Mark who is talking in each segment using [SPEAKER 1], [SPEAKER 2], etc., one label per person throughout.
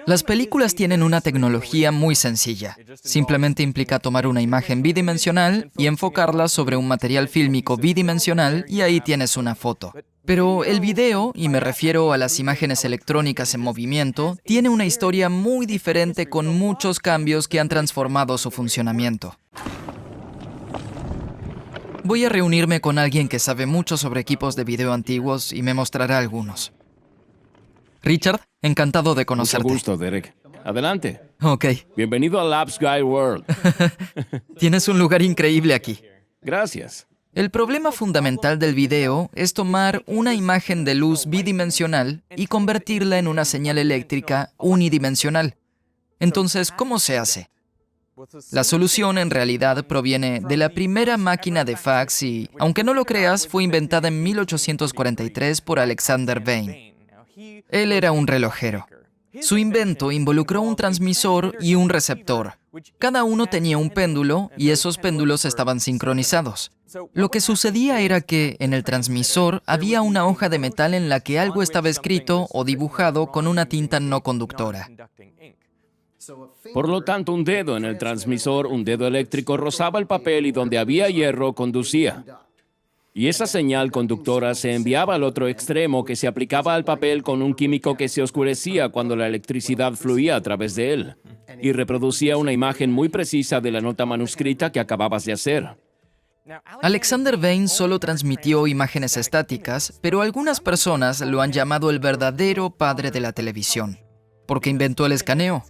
[SPEAKER 1] Las películas tienen una tecnología muy sencilla. Simplemente implica tomar una imagen bidimensional y enfocarla sobre un material fílmico bidimensional y ahí tienes una foto. Pero el video, y me refiero a las imágenes electrónicas en movimiento, tiene una historia muy diferente con muchos cambios que han transformado su funcionamiento. Voy a reunirme con alguien que sabe mucho sobre equipos de video antiguos y me mostrará algunos. Richard, encantado de conocerte.
[SPEAKER 2] Mucho gusto, Derek. Adelante.
[SPEAKER 1] Ok.
[SPEAKER 2] Bienvenido a Labs Guy World.
[SPEAKER 1] Tienes un lugar increíble aquí.
[SPEAKER 2] Gracias.
[SPEAKER 1] El problema fundamental del video es tomar una imagen de luz bidimensional y convertirla en una señal eléctrica unidimensional. Entonces, ¿cómo se hace? La solución en realidad proviene de la primera máquina de fax y, aunque no lo creas, fue inventada en 1843 por Alexander Vane. Él era un relojero. Su invento involucró un transmisor y un receptor. Cada uno tenía un péndulo y esos péndulos estaban sincronizados. Lo que sucedía era que en el transmisor había una hoja de metal en la que algo estaba escrito o dibujado con una tinta no conductora.
[SPEAKER 2] Por lo tanto, un dedo en el transmisor, un dedo eléctrico, rozaba el papel y donde había hierro, conducía. Y esa señal conductora se enviaba al otro extremo que se aplicaba al papel con un químico que se oscurecía cuando la electricidad fluía a través de él. Y reproducía una imagen muy precisa de la nota manuscrita que acababas de hacer.
[SPEAKER 1] Alexander Vane solo transmitió imágenes estáticas, pero algunas personas lo han llamado el verdadero padre de la televisión, porque inventó el escaneo.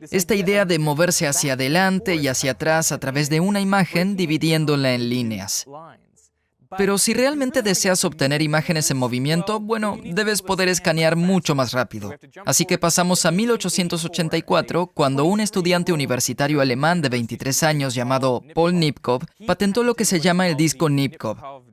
[SPEAKER 1] Esta idea de moverse hacia adelante y hacia atrás a través de una imagen dividiéndola en líneas. Pero si realmente deseas obtener imágenes en movimiento, bueno, debes poder escanear mucho más rápido. Así que pasamos a 1884, cuando un estudiante universitario alemán de 23 años llamado Paul Nipkow patentó lo que se llama el disco Nipkow,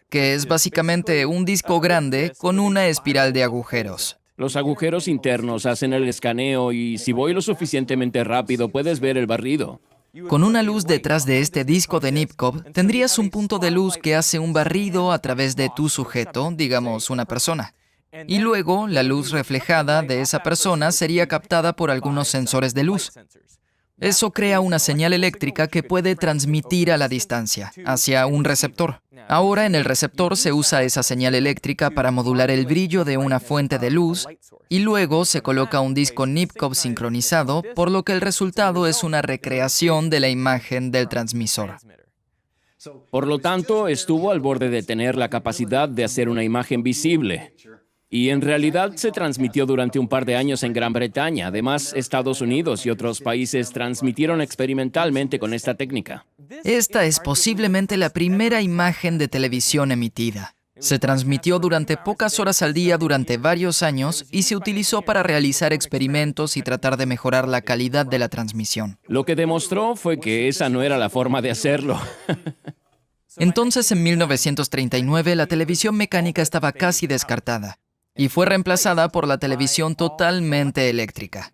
[SPEAKER 1] que es básicamente un disco grande con una espiral de agujeros.
[SPEAKER 2] Los agujeros internos hacen el escaneo y si voy lo suficientemente rápido puedes ver el barrido.
[SPEAKER 1] Con una luz detrás de este disco de Nipkow, tendrías un punto de luz que hace un barrido a través de tu sujeto, digamos una persona. Y luego, la luz reflejada de esa persona sería captada por algunos sensores de luz. Eso crea una señal eléctrica que puede transmitir a la distancia, hacia un receptor. Ahora, en el receptor se usa esa señal eléctrica para modular el brillo de una fuente de luz y luego se coloca un disco Nipkow sincronizado, por lo que el resultado es una recreación de la imagen del transmisor.
[SPEAKER 2] Por lo tanto, estuvo al borde de tener la capacidad de hacer una imagen visible. Y en realidad se transmitió durante un par de años en Gran Bretaña. Además, Estados Unidos y otros países transmitieron experimentalmente con esta técnica.
[SPEAKER 1] Esta es posiblemente la primera imagen de televisión emitida. Se transmitió durante pocas horas al día durante varios años y se utilizó para realizar experimentos y tratar de mejorar la calidad de la transmisión.
[SPEAKER 2] Lo que demostró fue que esa no era la forma de hacerlo.
[SPEAKER 1] Entonces, en 1939, la televisión mecánica estaba casi descartada y fue reemplazada por la televisión totalmente eléctrica.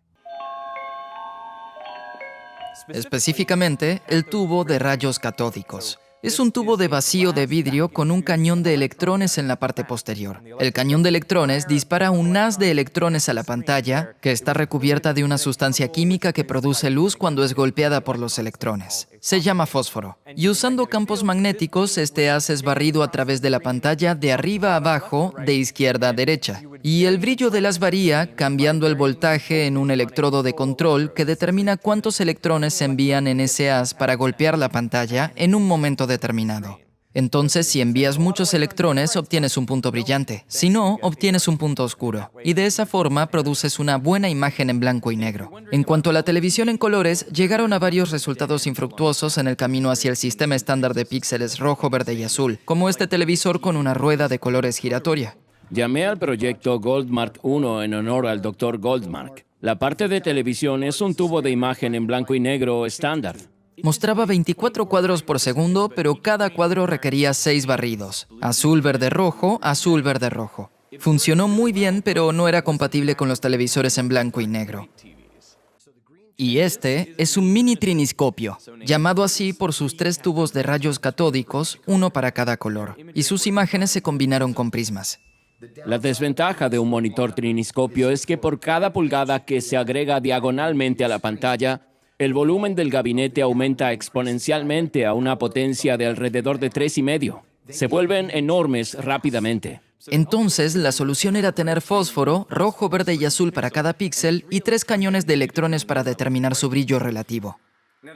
[SPEAKER 1] Específicamente, el tubo de rayos catódicos. Es un tubo de vacío de vidrio con un cañón de electrones en la parte posterior. El cañón de electrones dispara un haz de electrones a la pantalla, que está recubierta de una sustancia química que produce luz cuando es golpeada por los electrones. Se llama fósforo. Y usando campos magnéticos, este haz es barrido a través de la pantalla de arriba a abajo, de izquierda a derecha. Y el brillo del haz varía, cambiando el voltaje en un electrodo de control que determina cuántos electrones se envían en ese haz para golpear la pantalla en un momento determinado. Entonces, si envías muchos electrones, obtienes un punto brillante. Si no, obtienes un punto oscuro. Y de esa forma, produces una buena imagen en blanco y negro. En cuanto a la televisión en colores, llegaron a varios resultados infructuosos en el camino hacia el sistema estándar de píxeles rojo, verde y azul, como este televisor con una rueda de colores giratoria.
[SPEAKER 2] Llamé al proyecto Goldmark 1 en honor al Dr. Goldmark. La parte de televisión es un tubo de imagen en blanco y negro estándar.
[SPEAKER 1] Mostraba 24 cuadros por segundo, pero cada cuadro requería 6 barridos. Azul, verde, rojo, azul, verde, rojo. Funcionó muy bien, pero no era compatible con los televisores en blanco y negro. Y este es un mini triniscopio, llamado así por sus 3 tubos de rayos catódicos, uno para cada color, y sus imágenes se combinaron con prismas.
[SPEAKER 2] La desventaja de un monitor triniscopio es que por cada pulgada que se agrega diagonalmente a la pantalla, el volumen del gabinete aumenta exponencialmente a una potencia de alrededor de 3,5. Se vuelven enormes rápidamente.
[SPEAKER 1] Entonces, la solución era tener fósforo, rojo, verde y azul para cada píxel y 3 cañones de electrones para determinar su brillo relativo.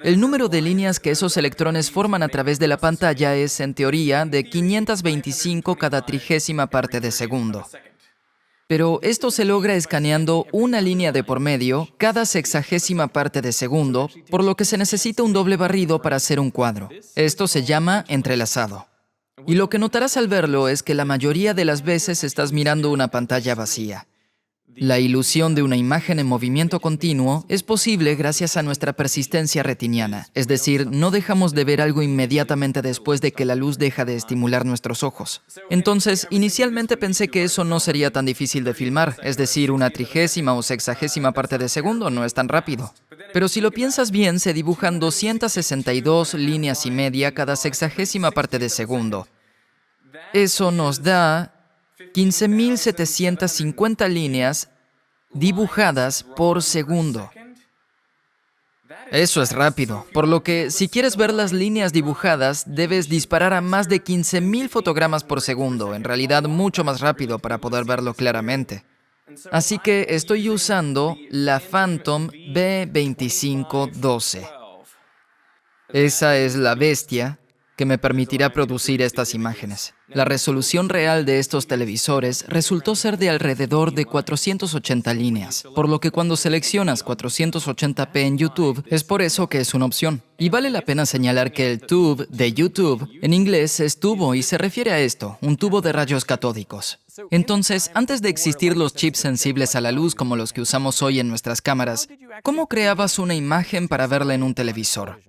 [SPEAKER 1] El número de líneas que esos electrones forman a través de la pantalla es, en teoría, de 525 cada trigésima parte de segundo. Pero esto se logra escaneando una línea de por medio cada sexagésima parte de segundo, por lo que se necesita un doble barrido para hacer un cuadro. Esto se llama entrelazado. Y lo que notarás al verlo es que la mayoría de las veces estás mirando una pantalla vacía. La ilusión de una imagen en movimiento continuo es posible gracias a nuestra persistencia retiniana, es decir, no dejamos de ver algo inmediatamente después de que la luz deja de estimular nuestros ojos. Entonces, inicialmente pensé que eso no sería tan difícil de filmar, es decir, una trigésima o sexagésima parte de segundo no es tan rápido. Pero si lo piensas bien, se dibujan 262 líneas y media cada sexagésima parte de segundo. Eso nos da 15.750 líneas dibujadas por segundo. Eso es rápido, por lo que si quieres ver las líneas dibujadas, debes disparar a más de 15.000 fotogramas por segundo, en realidad mucho más rápido para poder verlo claramente. Así que estoy usando la Phantom B2512. Esa es la bestia que me permitirá producir estas imágenes. La resolución real de estos televisores resultó ser de alrededor de 480 líneas, por lo que cuando seleccionas 480p en YouTube, es por eso que es una opción. Y vale la pena señalar que el tube de YouTube, en inglés es tubo y se refiere a esto, un tubo de rayos catódicos. Entonces, antes de existir los chips sensibles a la luz como los que usamos hoy en nuestras cámaras, ¿cómo creabas una imagen para verla en un televisor?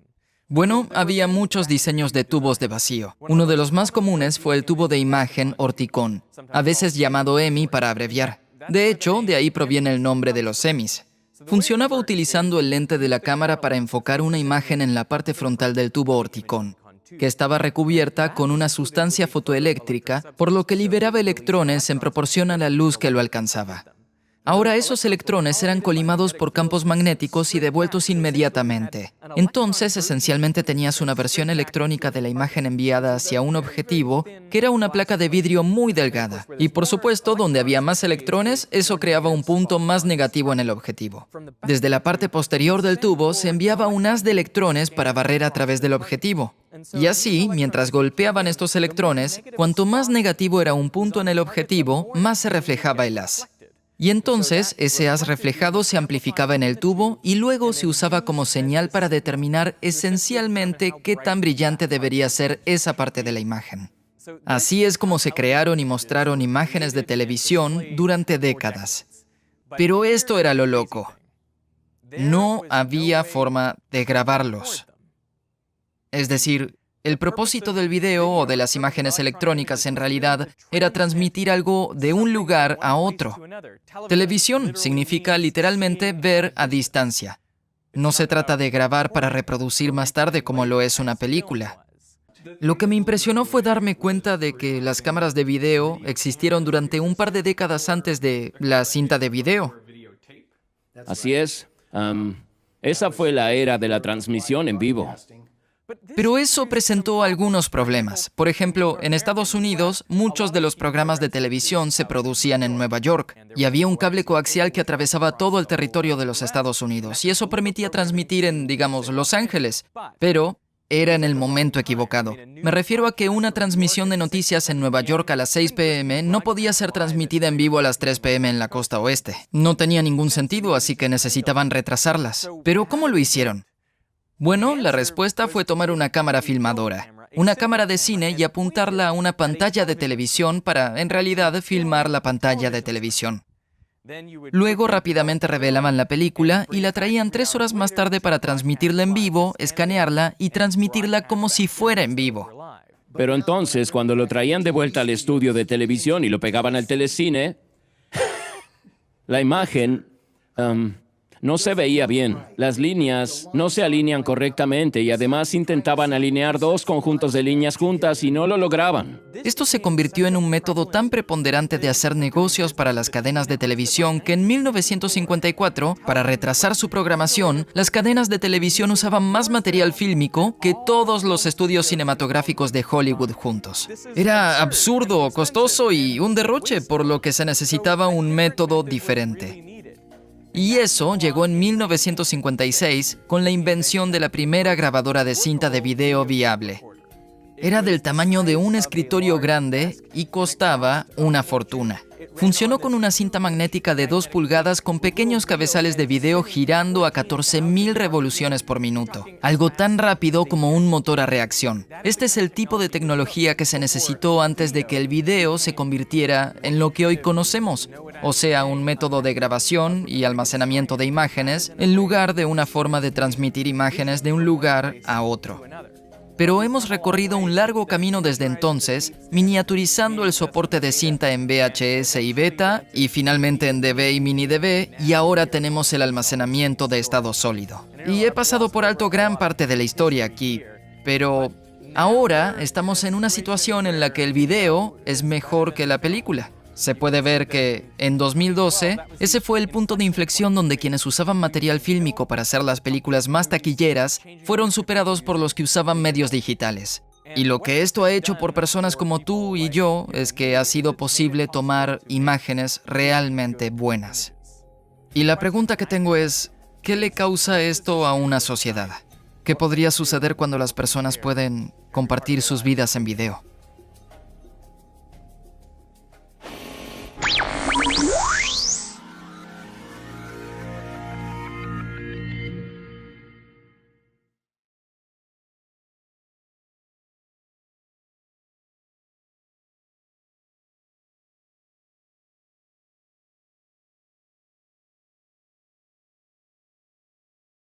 [SPEAKER 1] Bueno, había muchos diseños de tubos de vacío. Uno de los más comunes fue el tubo de imagen Orticon, a veces llamado EMI para abreviar. De hecho, de ahí proviene el nombre de los EMIs. Funcionaba utilizando el lente de la cámara para enfocar una imagen en la parte frontal del tubo Orticon, que estaba recubierta con una sustancia fotoeléctrica, por lo que liberaba electrones en proporción a la luz que lo alcanzaba. Ahora esos electrones eran colimados por campos magnéticos y devueltos inmediatamente. Entonces, esencialmente tenías una versión electrónica de la imagen enviada hacia un objetivo, que era una placa de vidrio muy delgada. Y por supuesto, donde había más electrones, eso creaba un punto más negativo en el objetivo. Desde la parte posterior del tubo se enviaba un haz de electrones para barrer a través del objetivo. Y así, mientras golpeaban estos electrones, cuanto más negativo era un punto en el objetivo, más se reflejaba el haz. Y entonces, ese haz reflejado se amplificaba en el tubo y luego se usaba como señal para determinar esencialmente qué tan brillante debería ser esa parte de la imagen. Así es como se crearon y mostraron imágenes de televisión durante décadas. Pero esto era lo loco. No había forma de grabarlos. Es decir, el propósito del video o de las imágenes electrónicas en realidad era transmitir algo de un lugar a otro. Televisión significa literalmente ver a distancia. No se trata de grabar para reproducir más tarde como lo es una película. Lo que me impresionó fue darme cuenta de que las cámaras de video existieron durante un par de décadas antes de la cinta de video.
[SPEAKER 2] Así es. Esa fue la era de la transmisión en vivo.
[SPEAKER 1] Pero eso presentó algunos problemas. Por ejemplo, en Estados Unidos, muchos de los programas de televisión se producían en Nueva York y había un cable coaxial que atravesaba todo el territorio de los Estados Unidos y eso permitía transmitir en, digamos, Los Ángeles. Pero era en el momento equivocado. Me refiero a que una transmisión de noticias en Nueva York a las 6 p.m. no podía ser transmitida en vivo a las 3 p.m. en la costa oeste. No tenía ningún sentido, así que necesitaban retrasarlas. ¿Pero cómo lo hicieron? Bueno, la respuesta fue tomar una cámara filmadora, una cámara de cine y apuntarla a una pantalla de televisión para, en realidad, filmar la pantalla de televisión. Luego rápidamente revelaban la película y la traían 3 horas más tarde para transmitirla en vivo, escanearla y transmitirla como si fuera en vivo.
[SPEAKER 2] Pero entonces, cuando lo traían de vuelta al estudio de televisión y lo pegaban al telecine, la imagen no se veía bien. Las líneas no se alinean correctamente y además intentaban alinear dos conjuntos de líneas juntas y no lo lograban.
[SPEAKER 1] Esto se convirtió en un método tan preponderante de hacer negocios para las cadenas de televisión que en 1954, para retrasar su programación, las cadenas de televisión usaban más material fílmico que todos los estudios cinematográficos de Hollywood juntos. Era absurdo, costoso y un derroche, por lo que se necesitaba un método diferente. Y eso llegó en 1956 con la invención de la primera grabadora de cinta de video viable. Era del tamaño de un escritorio grande y costaba una fortuna. Funcionó con una cinta magnética de 2 pulgadas con pequeños cabezales de video girando a 14.000 revoluciones por minuto. Algo tan rápido como un motor a reacción. Este es el tipo de tecnología que se necesitó antes de que el video se convirtiera en lo que hoy conocemos. O sea, un método de grabación y almacenamiento de imágenes en lugar de una forma de transmitir imágenes de un lugar a otro. Pero hemos recorrido un largo camino desde entonces, miniaturizando el soporte de cinta en VHS y beta, y finalmente en DV y mini DV, y ahora tenemos el almacenamiento de estado sólido. Y he pasado por alto gran parte de la historia aquí, pero ahora estamos en una situación en la que el video es mejor que la película. Se puede ver que, en 2012, ese fue el punto de inflexión donde quienes usaban material fílmico para hacer las películas más taquilleras fueron superados por los que usaban medios digitales. Y lo que esto ha hecho por personas como tú y yo es que ha sido posible tomar imágenes realmente buenas. Y la pregunta que tengo es, ¿qué le causa esto a una sociedad? ¿Qué podría suceder cuando las personas pueden compartir sus vidas en video?